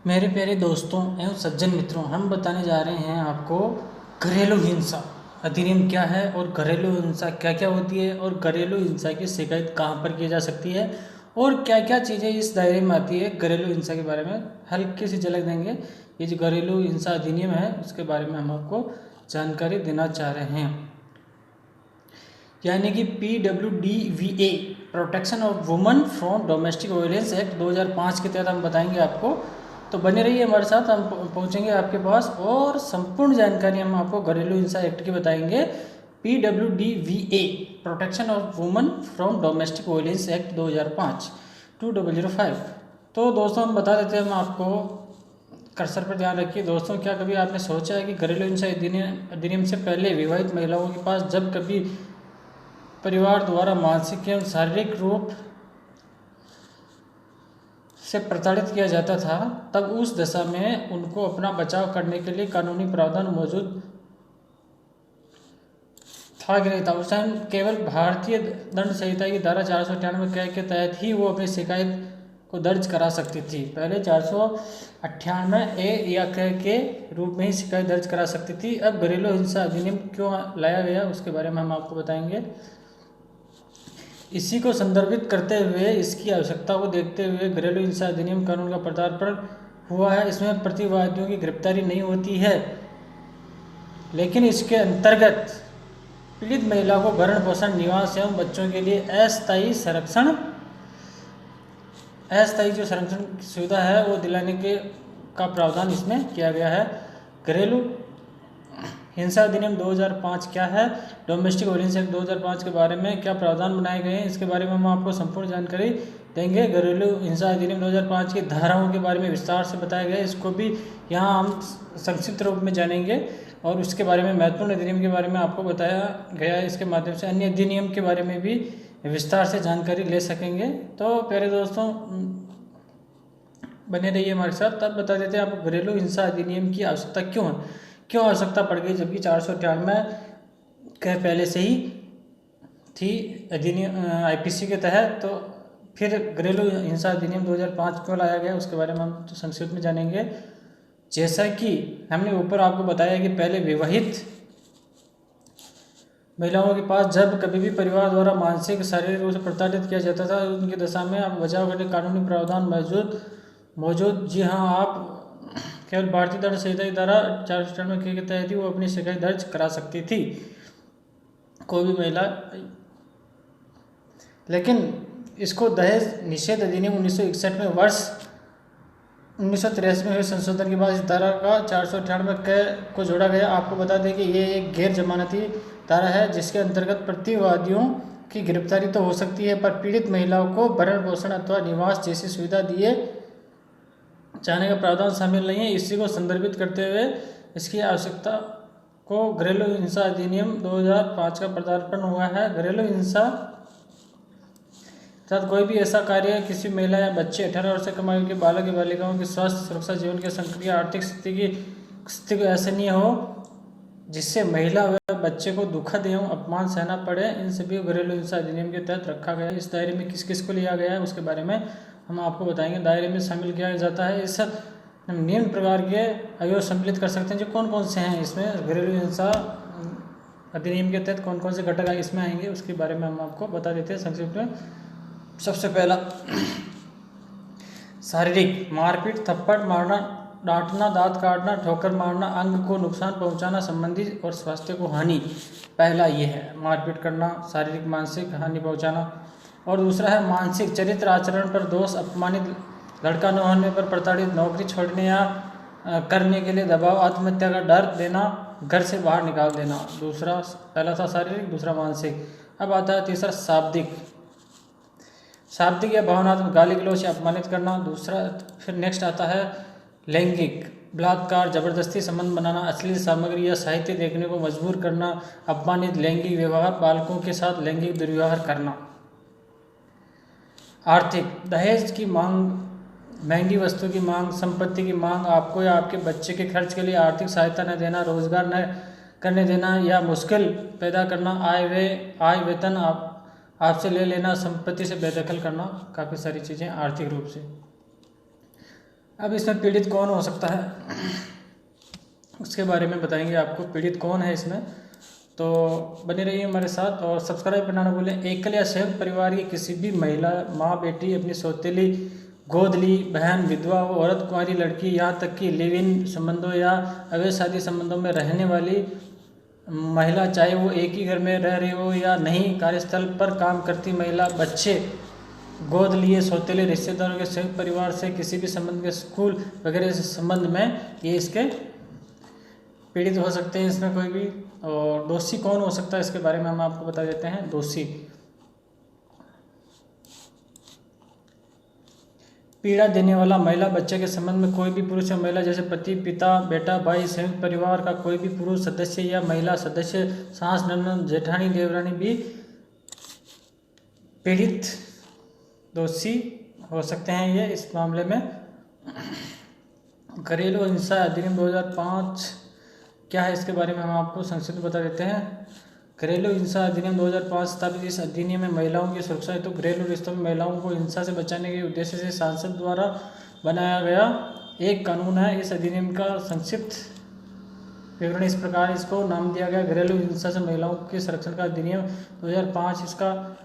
मेरे प्यारे दोस्तों एवं सज्जन मित्रों, हम बताने जा रहे हैं आपको घरेलू हिंसा अधिनियम क्या है और घरेलू हिंसा क्या क्या होती है और घरेलू हिंसा की शिकायत कहाँ पर की जा सकती है और क्या क्या चीज़ें इस दायरे में आती है। घरेलू हिंसा के बारे में हल्की सी झलक देंगे। ये जो घरेलू हिंसा अधिनियम है उसके बारे में हम आपको जानकारी देना चाह रहे हैं, यानी कि PWDVA protection of woman from domestic violence act 2005 के तहत हम बताएंगे आपको। तो बने रहिए हमारे साथ, हम पहुंचेंगे आपके पास और संपूर्ण जानकारी हम आपको घरेलू हिंसा एक्ट की बताएंगे। PWDVA protection of woman from domestic violence act 2005 2005। तो दोस्तों हम बता देते हैं हम आपको, कर्सर पर ध्यान रखिए दोस्तों। क्या कभी आपने सोचा है कि घरेलू हिंसा अधिनियम से पहले विवाहित महिलाओं के पास जब कभी परिवार द्वारा मानसिक एवं शारीरिक रूप से प्रताड़ित किया जाता था, तब उस दशा में उनको अपना बचाव करने के लिए कानूनी प्रावधान मौजूद था कि नहीं था। उस टाइम केवल भारतीय दंड संहिता की धारा 498 के तहत ही वो अपनी शिकायत को दर्ज करा सकती थी। पहले 498 या के रूप में ही शिकायत दर्ज करा सकती थी। अब घरेलू हिंसा अधिनियम क्यों लाया गया उसके बारे में हम आपको बताएंगे। इसी को संदर्भित करते हुए, इसकी आवश्यकता को देखते हुए घरेलू हिंसा अधिनियम कानून का पदार्पण हुआ है। इसमें प्रतिवादियों की गिरफ्तारी नहीं होती है, लेकिन इसके अंतर्गत पीड़ित महिला को भरण पोषण, निवास एवं बच्चों के लिए अस्थायी जो संरक्षण की सुविधा है वो दिलाने के का प्रावधान इसमें किया गया है। घरेलू हिंसा अधिनियम 2005 क्या है, डोमेस्टिक वायलेंस एक्ट 2005 के बारे में क्या प्रावधान बनाए गए हैं, इसके बारे में हम आपको संपूर्ण जानकारी देंगे। घरेलू हिंसा अधिनियम 2005 की धाराओं के बारे में विस्तार से बताया गया है, इसको भी यहाँ हम संक्षिप्त रूप में जानेंगे और उसके बारे में महत्वपूर्ण अधिनियम के बारे में आपको बताया गया है। इसके माध्यम से अन्य अधिनियम के बारे में भी विस्तार से जानकारी ले सकेंगे। तो प्यारे दोस्तों बने रहिए हमारे साथ। तब बता देते हैं आपको घरेलू हिंसा अधिनियम की आवश्यकता क्यों आवश्यकता पड़ गई, जबकि 498 के पहले से ही थी अधिनियम IPC के तहत। तो फिर घरेलू हिंसा अधिनियम 2005 क्यों लाया गया उसके बारे में हम तो संक्षिप्त में जानेंगे। जैसा कि हमने ऊपर आपको बताया कि पहले विवाहित महिलाओं के पास जब कभी भी परिवार द्वारा मानसिक शारीरिक रूप से प्रताड़ित किया जाता था, उनकी दशा में अब बचाव करने कानूनी प्रावधान मौजूद जी हाँ, आप केवल भारतीय दंड संहिता की धारा 498 के तहत ही वो अपनी शिकायत दर्ज करा सकती थी, कोई भी महिला। लेकिन इसको दहेज निषेध अधिनियम 1961 में वर्ष 1983 में हुए संशोधन के बाद इस धारा का 498 को जोड़ा गया। आपको बता दें कि ये एक गैर जमानती धारा है, जिसके अंतर्गत प्रतिवादियों की गिरफ्तारी तो हो सकती है, पर पीड़ित महिलाओं को भरण पोषण अथवा निवास जैसी सुविधा दिए जाने का प्रावधान शामिल नहीं है। इसी को संदर्भित करते हुए इसकी आवश्यकता को घरेलू हिंसा अधिनियम 2005 का पदार्पण हुआ है। घरेलू हिंसा साथ कोई भी ऐसा कार्य किसी महिला या बच्चे 18 वर्ष से कम आयु के बालक या बालिकाओं की स्वास्थ्य, सुरक्षा, जीवन के संकट या आर्थिक स्थिति को असहनीय हो, जिससे महिला व बच्चे को दुखद एवं अपमान सहना पड़े, इन सभी को घरेलू हिंसा अधिनियम के तहत रखा गया है। इस दायरे में किस किस को लिया गया है उसके बारे में हम आपको बताएंगे। दायरे में शामिल किया जाता है, इस निम्न प्रकार के आयोग सम्मिलित कर सकते हैं। जो कौन कौन से हैं इसमें घरेलू हिंसा अधिनियम के तहत कौन कौन से घटक इसमें आएंगे उसके बारे में हम आपको बता देते हैं संक्षिप्त में। सबसे पहला, शारीरिक मारपीट, थप्पड़ मारना, डांटना, दांत काटना, ठोकर मारना, अंग को नुकसान पहुंचाना, संबंधी और स्वास्थ्य को हानि। पहला ये है मारपीट करना, शारीरिक मानसिक हानि पहुंचाना। और दूसरा है मानसिक चरित्र आचरण पर दोष, अपमानित, लड़का न होने पर प्रताड़ित, नौकरी छोड़ने या करने के लिए दबाव, आत्महत्या का डर देना, घर से बाहर निकाल देना। दूसरा, पहला था शारीरिक, दूसरा मानसिक। अब आता है तीसरा शाब्दिक या भावनात्मक, गाली गलौज या अपमानित करना। दूसरा फिर नेक्स्ट आता है लैंगिक, बलात्कार, जबरदस्ती संबंध बनाना, अश्लील सामग्री या साहित्य देखने को मजबूर करना, अपमानित, लैंगिक व्यवहार, बालकों के साथ लैंगिक दुर्व्यवहार करना। आर्थिक, दहेज की मांग, महंगी वस्तु की मांग, संपत्ति की मांग, आपको या आपके बच्चे के खर्च के लिए आर्थिक सहायता न देना, रोजगार न करने देना या मुश्किल पैदा करना, आय वेतन आपसे ले लेना, संपत्ति से बेदखल करना, काफ़ी सारी चीज़ें आर्थिक रूप से। अब इसमें पीड़ित कौन हो सकता है उसके बारे में बताएंगे आपको, पीड़ित कौन है इसमें। तो बने रहिए हमारे साथ और सब्सक्राइब करना ना भूलें। एकल या संयुक्त परिवार की किसी भी महिला, माँ, बेटी, अपनी सौतेली, गोद ली बहन, विधवा व औरत, कुंवारी लड़की, यहाँ तक कि लिव इन संबंधों या अवैध शादी संबंधों में रहने वाली महिला, चाहे वो एक ही घर में रह रही हो या नहीं, कार्यस्थल पर काम करती महिला, बच्चे, गोद लिए सौतेले रिश्तेदारों के संयुक्त परिवार से किसी भी संबंध के स्कूल वगैरह से संबंध में ये इसके पीड़ित हो सकते हैं इसमें कोई भी। और दोषी कौन हो सकता है इसके बारे में हम आपको बता देते हैं। दोषी पीड़ा देने वाला महिला, बच्चे के संबंध में कोई भी पुरुष या महिला जैसे पति, पिता, बेटा, भाई, संयुक्त परिवार का कोई भी पुरुष सदस्य या महिला सदस्य, सास, ननद, जेठानी, देवरानी भी पीड़ित दोषी हो सकते हैं ये इस मामले में। घरेलू हिंसा अधिनियम 2005 क्या है इसके बारे में हम आपको संक्षिप्त बता देते हैं। घरेलू हिंसा अधिनियम 2005 स्थापित इस अधिनियम में महिलाओं की सुरक्षा हेतु घरेलू रिश्तों में महिलाओं को हिंसा से बचाने के उद्देश्य से सांसद द्वारा बनाया गया एक कानून है। इस अधिनियम का संक्षिप्त विवरण इस प्रकार, इसको नाम दिया गया घरेलू हिंसा से महिलाओं के संरक्षण का अधिनियम 2005 इसका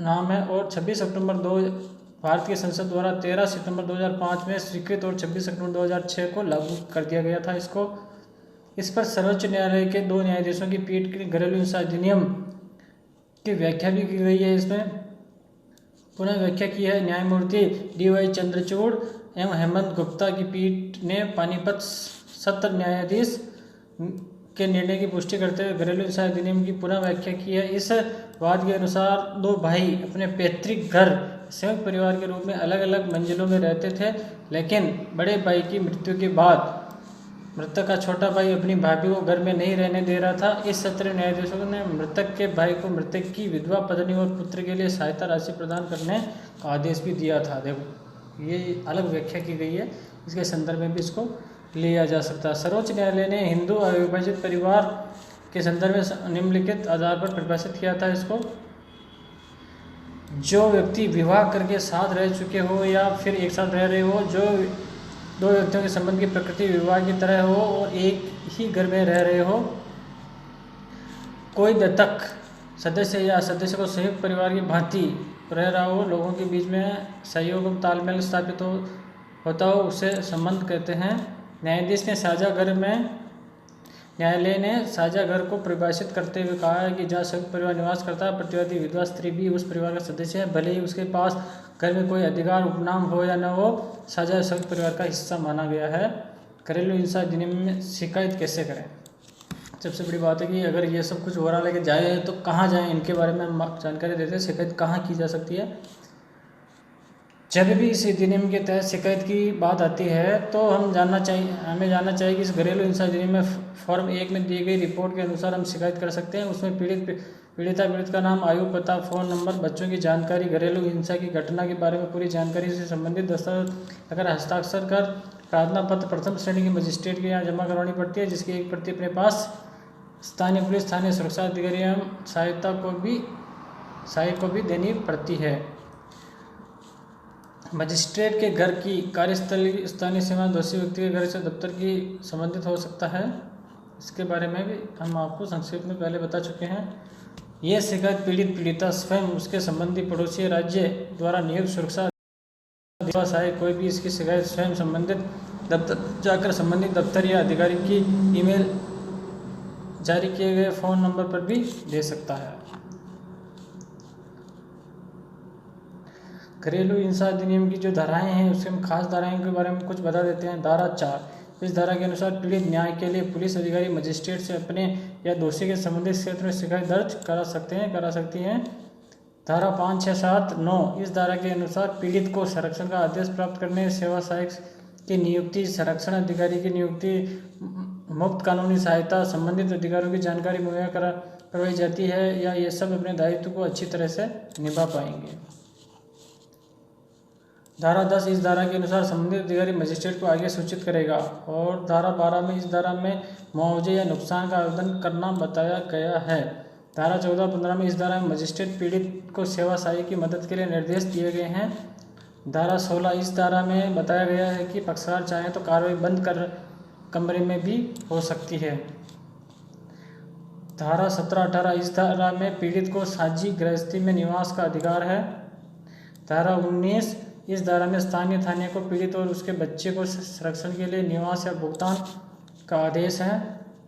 नाम है। और 26 अक्टूबर 2 भारत की संसद द्वारा 13 सितंबर 2005 में स्वीकृत और 26 अक्टूबर 2006 को लागू कर दिया गया था इसको। इस पर सर्वोच्च न्यायालय के 2 न्यायाधीशों की पीठ की घरेलू हिंसा अधिनियम की व्याख्या भी की गई है। इसमें पुनः व्याख्या की है न्यायमूर्ति DY चंद्रचूड़ एवं हेमंत गुप्ता की पीठ ने पानीपत सत्र न्यायाधीश के निर्णय की पुष्टि करते हुए घरेलू हिंसा अधिनियम की पुनः व्याख्या की है। इस वाद के अनुसार 2 भाई अपने पैतृक घर संयुक्त परिवार के रूप में अलग अलग मंजिलों में रहते थे, लेकिन बड़े भाई की मृत्यु के बाद मृतक का छोटा भाई अपनी भाभी को घर में नहीं रहने दे रहा था। इस सत्र न्यायाधीशों ने मृतक के भाई को मृतक की विधवा पत्नी और पुत्र के लिए सहायता राशि प्रदान करने का आदेश भी दिया था। देखो ये अलग व्याख्या की गई है, इसके संदर्भ में भी इसको लिया जा सकता है। सर्वोच्च न्यायालय ने हिंदू अविभाजित परिवार के संदर्भ में निम्नलिखित आधार पर परिभाषित किया था इसको, जो व्यक्ति विवाह करके साथ रह चुके हो या फिर एक साथ रह रहे हो, जो 2 व्यक्तियों के संबंध की प्रकृति विवाह की तरह हो और एक ही घर में रह रहे हो, कोई दत्तक सदस्य या सदस्य को संयुक्त परिवार की भांति रह रहा हो, लोगों के बीच में सहयोग और तालमेल स्थापित होता हो, उसे संबंध कहते हैं। न्यायालय ने साझा घर को परिभाषित करते हुए कहा है कि जहाँ संयुक्त परिवार निवास करता है, प्रतिवादी विधवा स्त्री भी उस परिवार का सदस्य है, भले ही उसके पास घर में कोई अधिकार, उपनाम हो या न हो, साझा संयुक्त परिवार का हिस्सा माना गया है। घरेलू हिंसा अधिनियम में शिकायत कैसे करें? सबसे बड़ी बात है कि अगर ये सब कुछ हो रहा लेके जाए तो कहाँ जाएं, इनके बारे में हम जानकारी देते हैं। शिकायत कहाँ की जा सकती है? जब भी इस अधिनियम के तहत शिकायत की बात आती है तो हमें जानना चाहिए कि इस घरेलू हिंसा अधिनियम में फॉर्म 1 में दी गई रिपोर्ट के अनुसार हम शिकायत कर सकते हैं। उसमें पीड़ित का नाम, आयु, पता, फ़ोन नंबर, बच्चों की जानकारी, घरेलू हिंसा की घटना के बारे में पूरी जानकारी से संबंधित दस्तावेज अगर हस्ताक्षर कर प्रार्थना पत्र प्रथम श्रेणी के मजिस्ट्रेट के यहाँ जमा करवानी पड़ती है, जिसकी एक प्रति अपने पास स्थानीय पुलिस, स्थानीय सुरक्षा अधिकारी एवं सहायक को भी देनी पड़ती है। मजिस्ट्रेट के घर की कार्यस्थल स्थानीय सीमा दोषी व्यक्ति के घर से दफ्तर की संबंधित हो सकता है। इसके बारे में भी हम आपको संक्षेप में पहले बता चुके हैं। यह शिकायत पीड़िता स्वयं, उसके संबंधी पड़ोसी राज्य द्वारा नियुक्त सुरक्षा सहायक कोई भी इसकी शिकायत स्वयं संबंधित दफ्तर जाकर संबंधित दफ्तर या अधिकारी की ईमेल जारी किए गए फ़ोन नंबर पर भी दे सकता है। घरेलू हिंसा अधिनियम की जो धाराएं हैं उसके हम खास धाराओं के बारे में कुछ बता देते हैं। धारा 4, इस धारा के अनुसार पीड़ित न्याय के लिए पुलिस अधिकारी मजिस्ट्रेट से अपने या दोषी के संबंधित क्षेत्र में शिकायत दर्ज करा सकती हैं। धारा 5, 6, 7, 9, इस धारा के अनुसार पीड़ित को संरक्षण का आदेश प्राप्त करने, सेवा सहायक की नियुक्ति, संरक्षण अधिकारी की नियुक्ति, मुफ्त कानूनी सहायता, संबंधित अधिकारियों की जानकारी मुहैया करवाई जाती है या ये सब अपने दायित्व को अच्छी तरह से निभा पाएंगे। धारा 10, इस धारा के अनुसार संबंधित अधिकारी मजिस्ट्रेट को आगे सूचित करेगा। और धारा 12 में, इस धारा में मुआवजे या नुकसान का आवेदन करना बताया गया है। धारा 14, 15 में, इस धारा में मजिस्ट्रेट पीड़ित को सेवा सहायक की मदद के लिए निर्देश दिए गए हैं। धारा 16, इस धारा में बताया गया है कि पक्षकार चाहे तो कार्रवाई बंद कर कमरे में भी हो सकती है। धारा 17, 18, इस धारा में पीड़ित को साझी गृहस्थी में निवास का अधिकार है। धारा 19, इस धारा में स्थानीय थाने को पीड़ित और उसके बच्चे को संरक्षण के लिए निवास या भुगतान का आदेश है।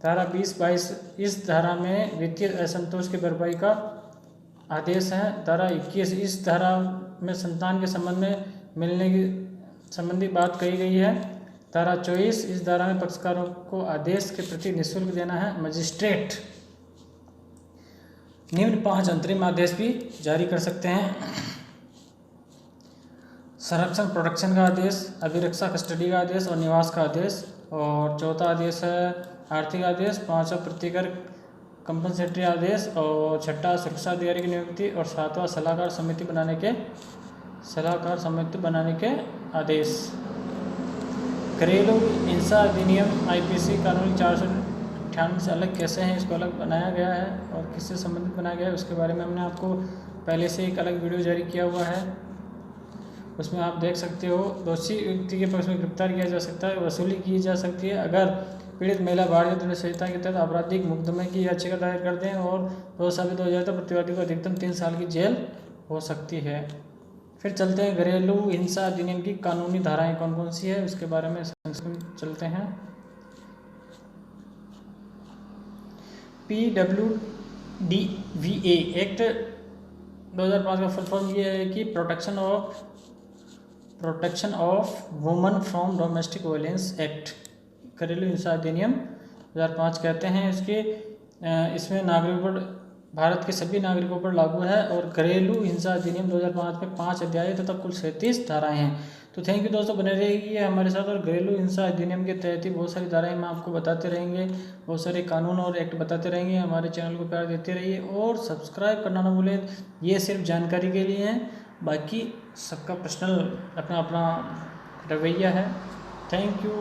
धारा 20, 22, इस धारा में वित्तीय असंतोष की भरपाई का आदेश है। धारा 21, इस धारा में संतान के संबंध में मिलने की संबंधी बात कही गई है। धारा 24, इस धारा में पक्षकारों को आदेश के प्रति निःशुल्क देना है। मजिस्ट्रेट निम्न 5 अंतरिम आदेश भी जारी कर सकते हैं: संरक्षण प्रोटेक्शन का आदेश, अभिरक्षा कस्टडी का आदेश और निवास का आदेश। और चौथा आदेश है आर्थिक आदेश, पांचवा प्रतिकर कंपनसेटरी आदेश, और छठा सुरक्षा अधिकारी की नियुक्ति, और सातवां सलाहकार समिति बनाने के आदेश। घरेलू हिंसा अधिनियम आईपीसी कानून 498 से अलग कैसे हैं, इसको अलग बनाया गया है और किससे संबंधित बनाया गया है, उसके बारे में हमने आपको पहले से एक अलग वीडियो जारी किया हुआ है, उसमें आप देख सकते हो। दोषी व्यक्ति के पक्ष में गिरफ्तार किया जा सकता है, वसूली की जा सकती है अगर पीड़ित महिला भारतीय दंड संहिता के तहत आपराधिक मुकदमे की याचिका दायर कर दें और दोष साबित हो जाए तो प्रतिवादी को अधिकतम 3 साल की जेल हो सकती है। फिर चलते हैं घरेलू हिंसा अधिनियम की कानूनी धाराएं कौन कौन सी है, उसके बारे में चलते हैं। PWDVA एक्ट 2005 का फुल फॉर्म ये है कि protection of woman from domestic violence act, घरेलू हिंसा अधिनियम 2005 कहते हैं इसमें नागरिकों पर, भारत के सभी नागरिकों पर लागू है। और घरेलू हिंसा अधिनियम 2005 में 5 अध्याय तथा कुल 37 धाराएं हैं। तो थैंक यू दोस्तों, बने रहिए हमारे साथ। और घरेलू हिंसा अधिनियम के तहत ही बहुत सारी धाराएं मैं आपको बताते रहेंगे, बहुत सारे कानून और एक्ट बताते रहेंगे। हमारे चैनल को प्यार देते रहिए और सब्सक्राइब करना ना भूलें। ये सिर्फ जानकारी के लिए है, बाकी सबका पर्सनल अपना अपना रवैया है। Thank you.